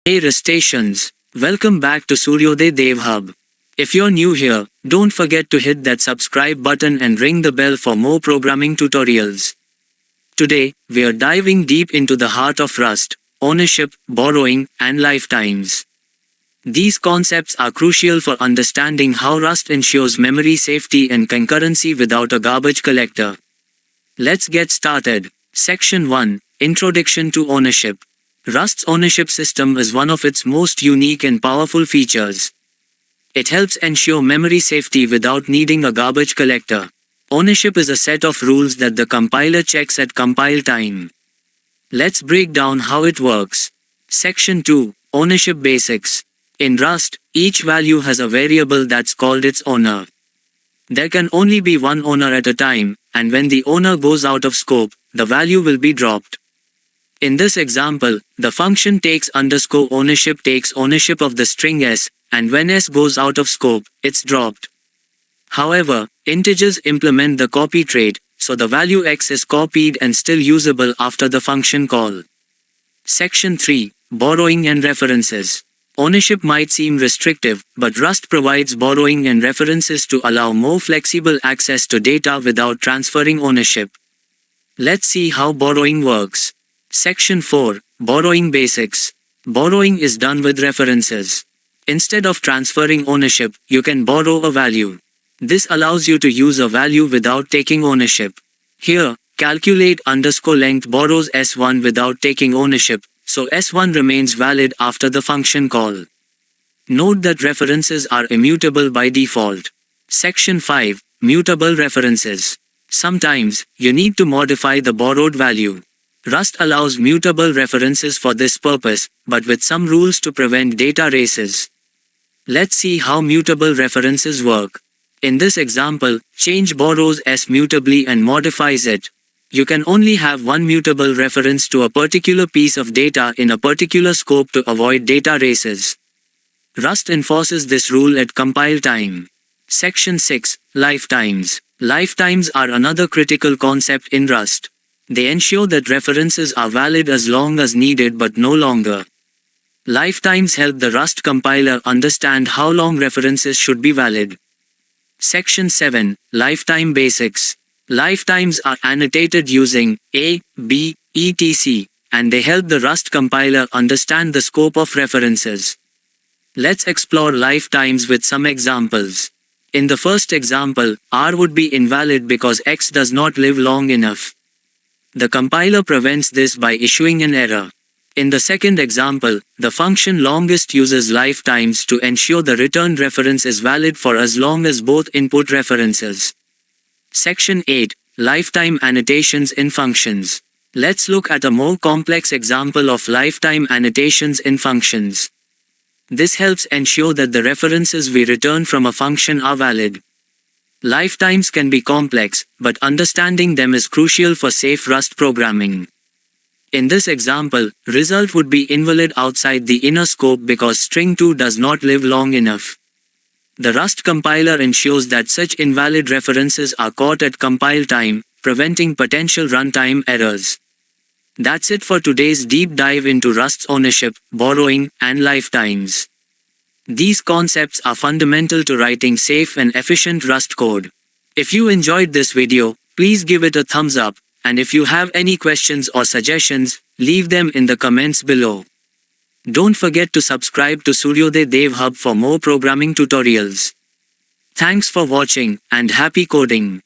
Hey Rustaceans, welcome back to Suryodaya Dev Hub. If you're new here, don't forget to hit that subscribe button and ring the bell for more programming tutorials. Today, we are diving deep into the heart of Rust: ownership, borrowing, and lifetimes. These concepts are crucial for understanding how Rust ensures memory safety and concurrency without a garbage collector. Let's get started. Section 1: Introduction to Ownership. Rust's ownership system is one of its most unique and powerful features. It helps ensure memory safety without needing a garbage collector. Ownership is a set of rules that the compiler checks at compile time. Let's break down how it works. Section 2: Ownership Basics. In Rust, each value has a variable that's called its owner. There can only be one owner at a time, and when the owner goes out of scope, the value will be dropped. In this example, the function takes_ownership takes ownership of the string s, and when s goes out of scope, it's dropped. However, integers implement the copy trait, so the value x is copied and still usable after the function call. Section 3: Borrowing and References. Ownership might seem restrictive, but Rust provides borrowing and references to allow more flexible access to data without transferring ownership. Let's see how borrowing works. Section 4: Borrowing Basics. Borrowing is done with references. Instead of transferring ownership, you can borrow a value. This allows you to use a value without taking ownership. Here, calculate_length borrows s1 without taking ownership, so s1 remains valid after the function call. Note that references are immutable by default. Section 5: Mutable References. Sometimes, you need to modify the borrowed value. Rust allows mutable references for this purpose, but with some rules to prevent data races. Let's see how mutable references work. In this example, change borrows s mutably and modifies it. You can only have one mutable reference to a particular piece of data in a particular scope to avoid data races. Rust enforces this rule at compile time. Section 6: Lifetimes. Lifetimes are another critical concept in Rust. They ensure that references are valid as long as needed but no longer. Lifetimes help the Rust compiler understand how long references should be valid. Section 7: Lifetime Basics. Lifetimes are annotated using A, B, etc., and they help the Rust compiler understand the scope of references. Let's explore lifetimes with some examples. In the first example, R would be invalid because X does not live long enough. The compiler prevents this by issuing an error. In the second example, the function longest uses lifetimes to ensure the returned reference is valid for as long as both input references. Section 8: Lifetime Annotations in Functions. Let's look at a more complex example of lifetime annotations in functions. This helps ensure that the references we return from a function are valid. Lifetimes can be complex, but understanding them is crucial for safe Rust programming. In this example, result would be invalid outside the inner scope because string 2 does not live long enough. The Rust compiler ensures that such invalid references are caught at compile time, preventing potential runtime errors. That's it for today's deep dive into Rust's ownership, borrowing, and lifetimes. These concepts are fundamental to writing safe and efficient Rust code. If you enjoyed this video, please give it a thumbs up, and if you have any questions or suggestions, leave them in the comments below. Don't forget to subscribe to Suryodaya Dev Hub for more programming tutorials. Thanks for watching, and happy coding!